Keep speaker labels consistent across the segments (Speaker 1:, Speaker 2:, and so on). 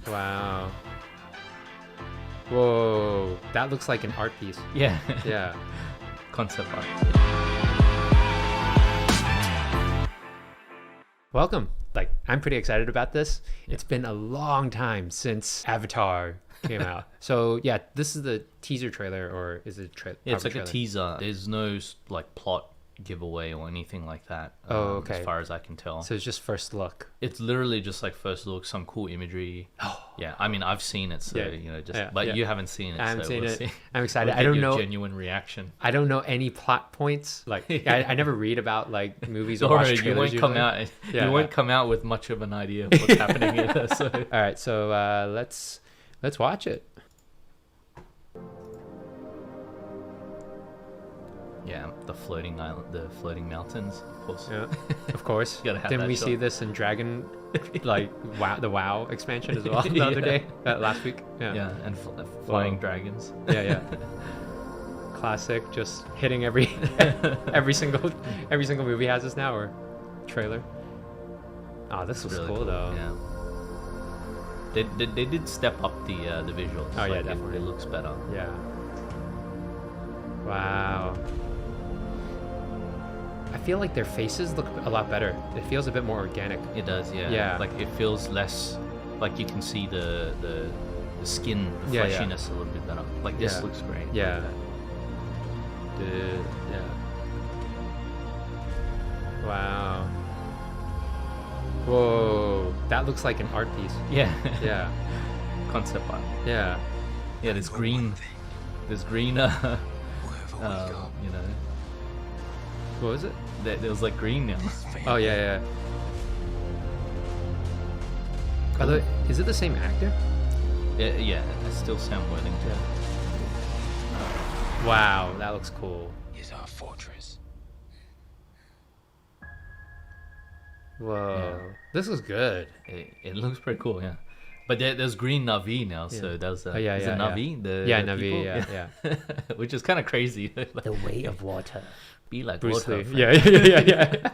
Speaker 1: Wow. Whoa, that looks like an art piece.
Speaker 2: Yeah.
Speaker 1: Yeah.
Speaker 2: Concept art.
Speaker 1: Welcome. Like, I'm pretty excited about this. Yeah. It's been a long time since Avatar came out. So yeah, this is the teaser trailer, or is it trailer?
Speaker 2: Yeah, it's like a teaser. There's no like plot giveaway or anything like that.
Speaker 1: Okay.
Speaker 2: As far as I can tell.
Speaker 1: So it's just first look.
Speaker 2: It's literally just like first look, some cool imagery. Oh. Yeah, I mean, I've seen it, so but you haven't seen it.
Speaker 1: I haven't seen it.
Speaker 2: See.
Speaker 1: I'm excited.
Speaker 2: I don't know genuine reaction.
Speaker 1: I don't know any plot points. Like I never read about like movies or
Speaker 2: watch
Speaker 1: trailers.
Speaker 2: You won't come out. You won't come out with much of an idea of what's happening either. So.
Speaker 1: All right, so let's watch it.
Speaker 2: Yeah, the floating island, the floating mountains, of course.
Speaker 1: Yeah, of course. Didn't we see this in Dragon, like the WoW expansion as well the other day, last week?
Speaker 2: Yeah, and flying dragons.
Speaker 1: Yeah. Classic, just hitting every single movie has this now, or trailer. Oh, this was really cool though.
Speaker 2: Yeah. They did step up the visuals.
Speaker 1: Oh yeah, definitely.
Speaker 2: It looks better.
Speaker 1: Yeah. Wow. I feel like their faces look a lot better. It feels a bit more organic.
Speaker 2: It does, yeah.
Speaker 1: Yeah.
Speaker 2: Like it feels less, like you can see the skin, the fleshiness a little bit better. Like this looks great.
Speaker 1: Yeah.
Speaker 2: Like
Speaker 1: yeah. Wow. Whoa, that looks like an art piece.
Speaker 2: Yeah.
Speaker 1: Yeah.
Speaker 2: Concept art.
Speaker 1: Yeah.
Speaker 2: Yeah, there's green, you know.
Speaker 1: What was it?
Speaker 2: There was like green now.
Speaker 1: Oh yeah. Cool. Is it the same actor?
Speaker 2: Yeah, it's still Sam Worthington.
Speaker 1: Yeah. Wow, that looks cool.
Speaker 3: Is our fortress.
Speaker 1: Whoa, this is good.
Speaker 2: It looks pretty cool, yeah. But there's green Na'vi now, so there's is it Na'vi?
Speaker 1: Na'vi, yeah.
Speaker 2: Which is kind of crazy.
Speaker 1: Like, the way of water.
Speaker 2: Be like
Speaker 1: Bruce
Speaker 2: water.
Speaker 1: Lee. Yeah.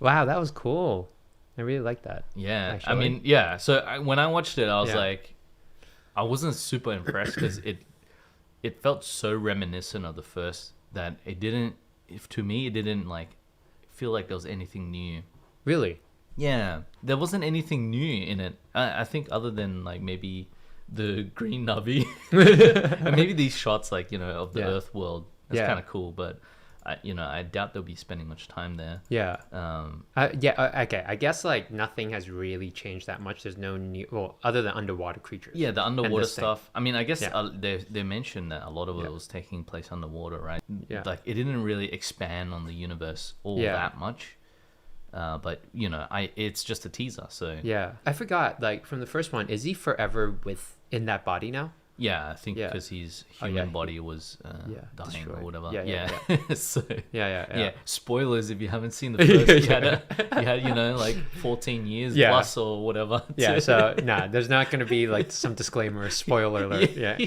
Speaker 1: Wow, that was cool. I really like that.
Speaker 2: Yeah,
Speaker 1: actually.
Speaker 2: I mean, yeah. So when I watched it, I was like, I wasn't super impressed because it felt so reminiscent of the first that it didn't. To me, it didn't like feel like there was anything new.
Speaker 1: Really?
Speaker 2: Yeah, there wasn't anything new in it. I think other than like maybe the green Na'vi and maybe these shots like of the Earth world. That's kind of cool, but I doubt they'll be spending much time there.
Speaker 1: Yeah. Okay. I guess like nothing has really changed that much. There's no new, other than underwater creatures.
Speaker 2: Yeah, the underwater stuff. I mean, I guess they mentioned that a lot of it was taking place underwater, right?
Speaker 1: Yeah.
Speaker 2: Like it didn't really expand on the universe all that much. But it's just a teaser, so
Speaker 1: yeah. I forgot. Like from the first one, is he forever in that body now?
Speaker 2: Yeah, I think because his human body was dying
Speaker 1: destroyed.
Speaker 2: Or whatever.
Speaker 1: Yeah.
Speaker 2: So
Speaker 1: yeah.
Speaker 2: Spoilers if you haven't seen the first. You had like 14 years plus or whatever.
Speaker 1: Yeah. So there's not going to be like some disclaimer or spoiler alert. Yeah.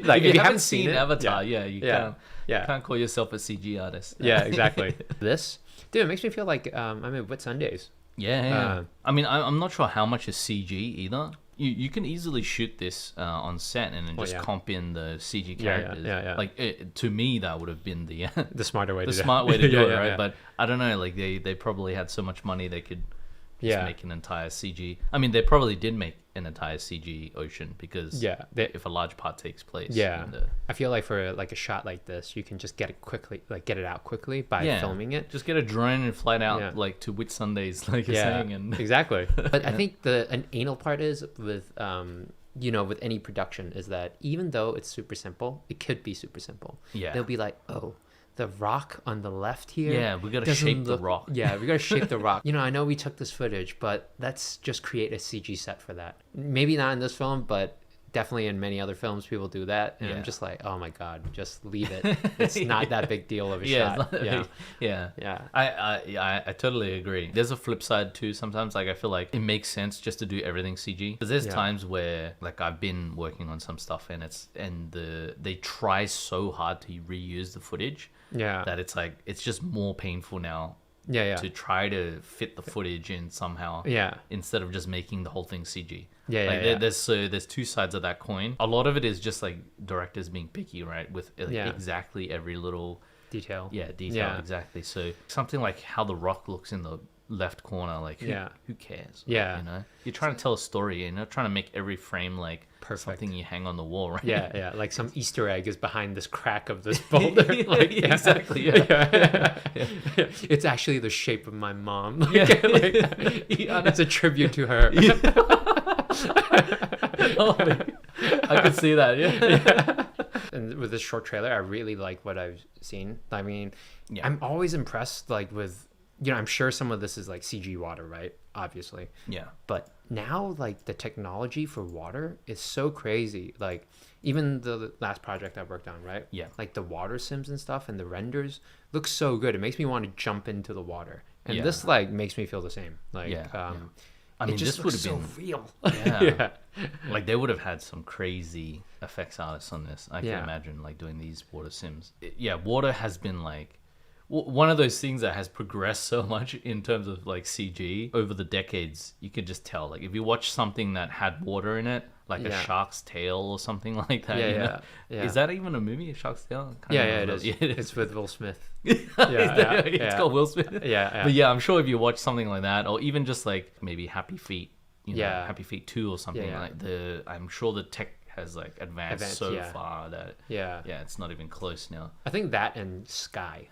Speaker 2: Like if you haven't seen Avatar, you can't call yourself a CG artist.
Speaker 1: Yeah, exactly. This, dude, it makes me feel like I'm in Whitsundays.
Speaker 2: Yeah. I mean, I'm not sure how much is CG either. You can easily shoot this on set and then just comp in the CG characters.
Speaker 1: Yeah.
Speaker 2: Like to me, that would have been the
Speaker 1: smarter way.
Speaker 2: To do it, right? But I don't know. Like they probably had so much money they could just make an entire CG. I mean, they probably did make an entire CG ocean because if a large part takes place.
Speaker 1: Yeah. I feel like for like a shot like this, you can just get it out quickly by filming it.
Speaker 2: Just get a drone and fly it out like to Whitsundays, like you're saying. And
Speaker 1: exactly. But I think an anal part is with with any production is that even though it's super simple, it could be super simple.
Speaker 2: Yeah.
Speaker 1: They'll be like, the rock on the left here.
Speaker 2: Yeah, we gotta shape the rock.
Speaker 1: Yeah, we gotta shape the rock. I know we took this footage, but let's just create a CG set for that. Maybe not in this film, but definitely in many other films, people do that. And I'm just like, oh my god, just leave it. It's not that big deal of a shot.
Speaker 2: Yeah. I totally agree. There's a flip side too. Sometimes like I feel like it makes sense just to do everything CG. Because there's times where like I've been working on some stuff and they try so hard to reuse the footage.
Speaker 1: Yeah.
Speaker 2: That it's like it's just more painful now to try to fit the footage in somehow.
Speaker 1: Yeah.
Speaker 2: Instead of just making the whole thing CG.
Speaker 1: Yeah,
Speaker 2: like
Speaker 1: yeah,
Speaker 2: there's two sides of that coin. A lot of it is just like directors being picky, right? With like, exactly every little
Speaker 1: detail.
Speaker 2: Yeah, exactly. So something like how The Rock looks in the left corner, like who cares?
Speaker 1: Yeah.
Speaker 2: You know, you're trying to tell a story, and you're trying to make every frame like
Speaker 1: perfect,
Speaker 2: something you hang on the wall, right?
Speaker 1: Yeah, like some Easter egg is behind this crack of this boulder.
Speaker 2: Exactly.
Speaker 1: It's actually the shape of my mom. It's a tribute to her.
Speaker 2: I could see that. Yeah.
Speaker 1: And with this short trailer, I really like what I've seen. I mean, I'm always impressed, like with, I'm sure some of this is like CG water, right? Obviously.
Speaker 2: Yeah.
Speaker 1: But now, like, the technology for water is so crazy. Like, even the last project I worked on, right?
Speaker 2: Yeah.
Speaker 1: Like the water sims and stuff and the renders look so good. It makes me want to jump into the water. And this like makes me feel the same. Like,
Speaker 2: I mean,
Speaker 1: this
Speaker 2: would have
Speaker 1: so
Speaker 2: been
Speaker 1: real.
Speaker 2: Yeah. Like they would have had some crazy effects artists on this. I can imagine like doing these water sims. Water has been like one of those things that has progressed so much in terms of like CG over the decades. You could just tell, like if you watch something that had water in it, like a shark's tail or something like that. Is that even a movie, a Shark's Tale?
Speaker 1: It is. It's with Will Smith.
Speaker 2: It's called Will Smith.
Speaker 1: Yeah.
Speaker 2: But I'm sure if you watch something like that, or even just like maybe Happy Feet, Happy Feet 2 or something like I'm sure the tech has like advanced so far that it's not even close now.
Speaker 1: I think that and Sky.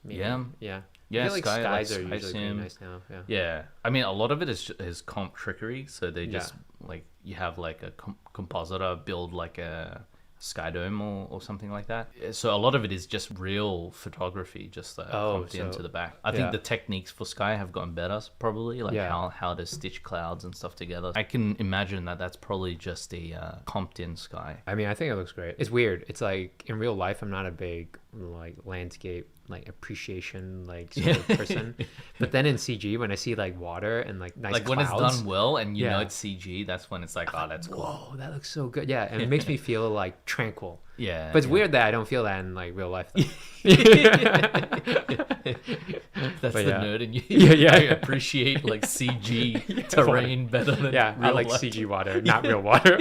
Speaker 1: Maybe.
Speaker 2: Yeah.
Speaker 1: I feel like
Speaker 2: Sky,
Speaker 1: skies
Speaker 2: like
Speaker 1: are usually
Speaker 2: Sim.
Speaker 1: pretty nice now.
Speaker 2: Yeah. I mean, a lot of it is comp trickery. So they just like you have like a compositor build like a sky dome or something like that. So a lot of it is just real photography, just comped into the back. I think the techniques for Sky have gotten better, probably, like how to stitch clouds and stuff together. I can imagine that that's probably just a comped in Sky.
Speaker 1: I mean, I think it looks great. It's weird. It's like in real life, I'm not a big like landscape like appreciation like sort of person, but then in CG when I see like water and like nice
Speaker 2: like
Speaker 1: clouds,
Speaker 2: when it's done well and you know it's CG, that's when it's like, oh, that's cool.
Speaker 1: Whoa, that looks so good. And it makes me feel like tranquil. But it's
Speaker 2: yeah.
Speaker 1: weird that I don't feel that in like real life.
Speaker 2: That's the nerd in you. I appreciate like CG terrain better than real
Speaker 1: I like
Speaker 2: life.
Speaker 1: CG water, not real water.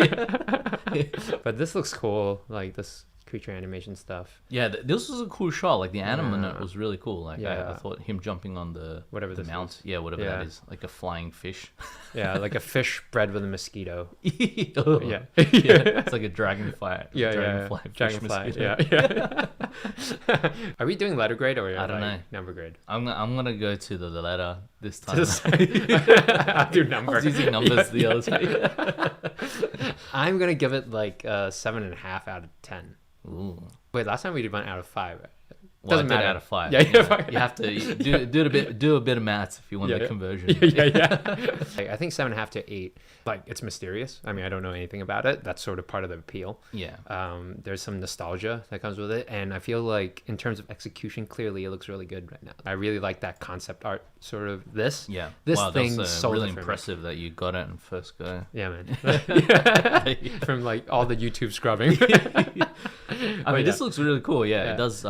Speaker 1: But this looks cool, like this creature animation stuff.
Speaker 2: This was a cool shot. Like the animator was really cool. Like I thought him jumping on the mount, whatever that is, like a flying fish.
Speaker 1: Like a fish bred with a mosquito.
Speaker 2: It's like a dragonfly.
Speaker 1: Dragonfly. Are we doing letter grade or
Speaker 2: I don't know
Speaker 1: number grade?
Speaker 2: I'm gonna go to the letter this time.
Speaker 1: I'll do number.
Speaker 2: I was using numbers the other time.
Speaker 1: I'm gonna give it like 7.5 out of 10.
Speaker 2: Ooh.
Speaker 1: Wait, last time we did 1 out of 5.
Speaker 2: Well, doesn't matter. Out of 5.
Speaker 1: You
Speaker 2: have to do a bit of maths if you want the conversion.
Speaker 1: I think 7.5 to 8. Like, it's mysterious. I mean, I don't know anything about it. That's sort of part of the appeal. There's some nostalgia that comes with it, and I feel like in terms of execution, clearly it looks really good right now. I really like that concept art sort of this. This thing's so
Speaker 2: really impressive that you got it in first go.
Speaker 1: Yeah, man. From like all the YouTube scrubbing.
Speaker 2: I mean, this looks really cool. It does.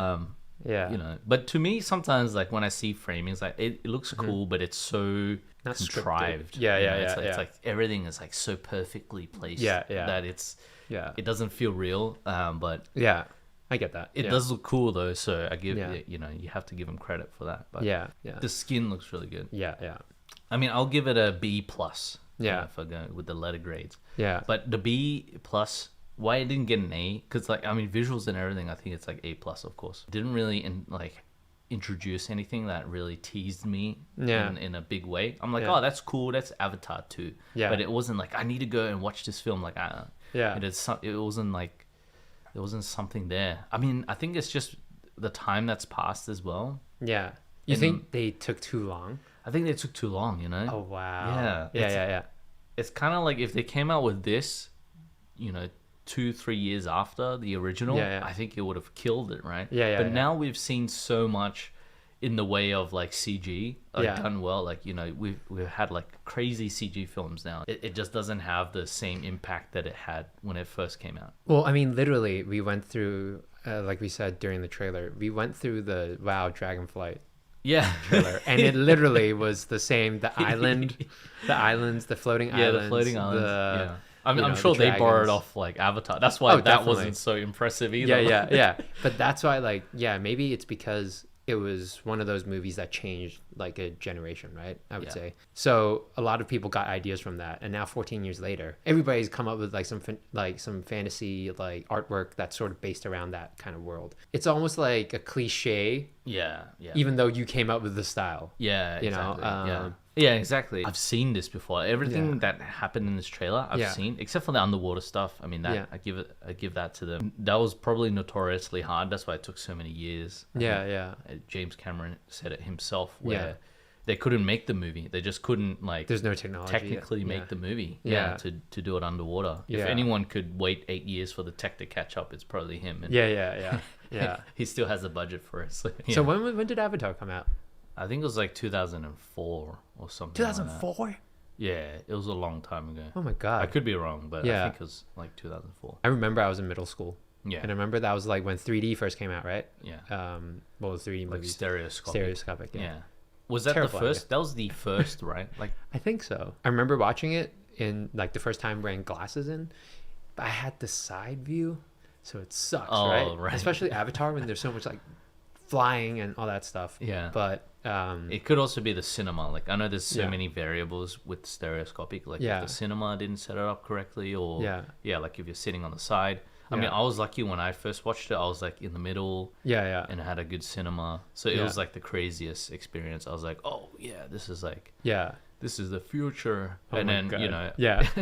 Speaker 2: You know, but to me sometimes like when I see framings, like it looks cool, but it's so
Speaker 1: not
Speaker 2: contrived.
Speaker 1: It's
Speaker 2: like everything is like so perfectly placed that it doesn't feel real. But
Speaker 1: I get that.
Speaker 2: It does look cool though, so I give you have to give them credit for that. But the skin looks really good. I mean, I'll give it a B plus. If I go with the letter grades. But the B plus. Why it didn't get an A? Because like, I mean, visuals and everything, I think it's like A plus, of course. Didn't really introduce anything that really teased me in a big way. I'm like, oh, that's cool. That's Avatar 2. But it wasn't like I need to go and watch this film. Like, it wasn't like there wasn't something there. I mean, I think it's just the time that's passed as well. You think they took too long? I think they took too long. You know?
Speaker 1: Oh wow.
Speaker 2: It's kind of like if they came out with this, 2-3 years after the original, I think it would have killed it, right? But now we've seen so much in the way of like CG done well. Like we've had like crazy CG films now. It just doesn't have the same impact that it had when it first came out.
Speaker 1: Well, I mean, literally, we went through like we said during the trailer, we went through the Dragonflight
Speaker 2: Yeah.
Speaker 1: trailer, and it literally was the same. The islands, the floating islands.
Speaker 2: Yeah, the floating islands. Yeah. I'm
Speaker 1: know,
Speaker 2: sure
Speaker 1: the
Speaker 2: they borrowed
Speaker 1: dragons.
Speaker 2: off like Avatar. That's why that
Speaker 1: definitely.
Speaker 2: wasn't so impressive either.
Speaker 1: Yeah. But that's why, like, yeah, maybe it's because it was one of those movies that changed like a generation, right? I would say. So a lot of people got ideas from that, and now 14 years later, everybody's come up with like some fantasy like artwork that's sort of based around that kind of world. It's almost like a cliche,
Speaker 2: Yeah.
Speaker 1: even though you came up with the style.
Speaker 2: Yeah,
Speaker 1: You know,
Speaker 2: exactly. Yeah, exactly. I've seen this before. Everything that happened in this trailer, I've seen, except for the underwater stuff. I mean, that I give that to them. That was probably notoriously hard. That's why it took so many years. James Cameron said it himself, where they couldn't make the movie. They just couldn't like.
Speaker 1: There's no technology.
Speaker 2: Technically, make the movie. To do it underwater.
Speaker 1: Yeah.
Speaker 2: If anyone could wait 8 years for the tech to catch up, it's probably him. And
Speaker 1: Yeah.
Speaker 2: he still has the budget for it. So,
Speaker 1: So when did Avatar come out?
Speaker 2: I think it was like 2004 or something.
Speaker 1: 2004?
Speaker 2: Like yeah, it was a long time ago.
Speaker 1: Oh my god.
Speaker 2: I could be wrong, but I think it was like 2004.
Speaker 1: I remember I was in middle school.
Speaker 2: Yeah.
Speaker 1: And I remember that was like when 3D first came out, right?
Speaker 2: Yeah.
Speaker 1: Well, 3D
Speaker 2: Like
Speaker 1: movies.
Speaker 2: stereoscopic.
Speaker 1: Yeah.
Speaker 2: Was that
Speaker 1: Terrifying.
Speaker 2: the first? That was the first, right? Like
Speaker 1: I think so. I remember watching it in like the first time wearing glasses in, but I had the side view, so it sucks, right? Especially Avatar when there's so much like flying and all that stuff.
Speaker 2: Yeah.
Speaker 1: But
Speaker 2: it could also be the cinema. Like I know there's so many variables with stereoscopic. Like if the cinema didn't set it up correctly, or like if you're sitting on the side. I mean, I was lucky when I first watched it. I was like in the middle.
Speaker 1: Yeah.
Speaker 2: And it had a good cinema, so it was like the craziest experience. I was like, oh yeah, this is like this is the future.
Speaker 1: Oh
Speaker 2: and
Speaker 1: my
Speaker 2: then
Speaker 1: God.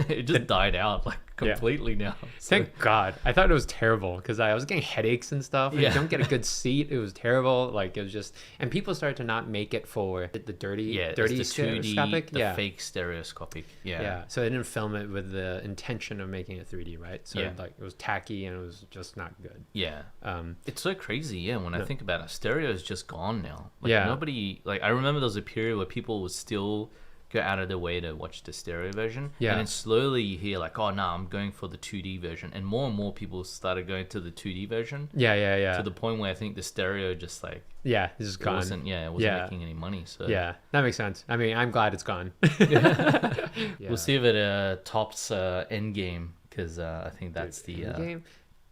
Speaker 2: it just died out like completely now. So,
Speaker 1: Thank God. I thought it was terrible because I was getting headaches and stuff. And you don't get a good seat. It was terrible. Like it was just, and people started to not make it for the dirty stereoscopic.
Speaker 2: The fake stereoscopic. Yeah.
Speaker 1: So they didn't film it with the intention of making it 3D, right? So like it was tacky and it was just not good.
Speaker 2: Yeah. It's so crazy. Yeah. When I think about it, stereo is just gone now. Like nobody, like I remember there was a period where people would still go out of their way to watch the stereo version, and then slowly you hear like, oh no, I'm going for the 2D version, and more people started going to the 2D version. To the point where I think the stereo just like
Speaker 1: this is gone.
Speaker 2: It wasn't making any money. So
Speaker 1: that makes sense. I mean, I'm glad it's gone.
Speaker 2: We'll see if it tops Endgame, because I think that's the
Speaker 1: Endgame.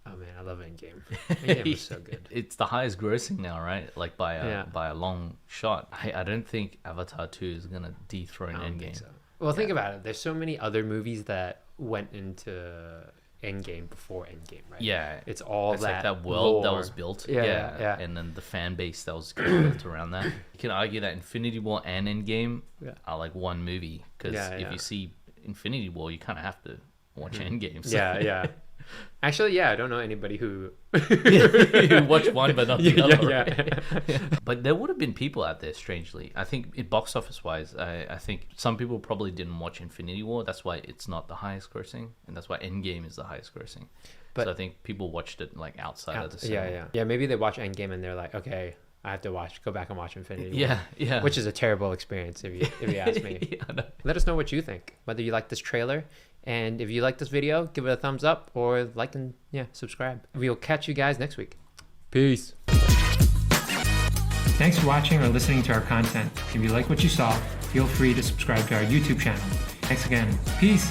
Speaker 1: Oh man, I love Endgame. Endgame was so good.
Speaker 2: It's the highest grossing now, right? Like by a long shot. I don't think Avatar 2 is gonna dethrone Endgame.
Speaker 1: So. Well, think about it. There's so many other movies that went into Endgame before Endgame, right?
Speaker 2: Yeah,
Speaker 1: it's like
Speaker 2: that world
Speaker 1: lore
Speaker 2: that was built.
Speaker 1: Yeah,
Speaker 2: and then the fan base that was built around that. You can argue that Infinity War and Endgame are like one movie, because if you see Infinity War, you kind of have to watch Endgame. So.
Speaker 1: Yeah. Actually, I don't know anybody who
Speaker 2: who watched one but not the other.
Speaker 1: Yeah.
Speaker 2: But there would have been people out there, strangely. I think in box office wise, I think some people probably didn't watch Infinity War. That's why it's not the highest grossing, and that's why Endgame is the highest grossing. But so I think people watched it like outside of the cinema.
Speaker 1: Yeah. Maybe they watch Endgame and they're like, okay, I have to go back and watch Infinity War.
Speaker 2: Yeah.
Speaker 1: Which is a terrible experience if you ask me. Let us know what you think, whether you like this trailer. And if you like this video, give it a thumbs up or like and subscribe. We'll catch you guys next week. Peace. Thanks for watching or listening to our content. If you like what you saw, feel free to subscribe to our YouTube channel. Thanks again. Peace.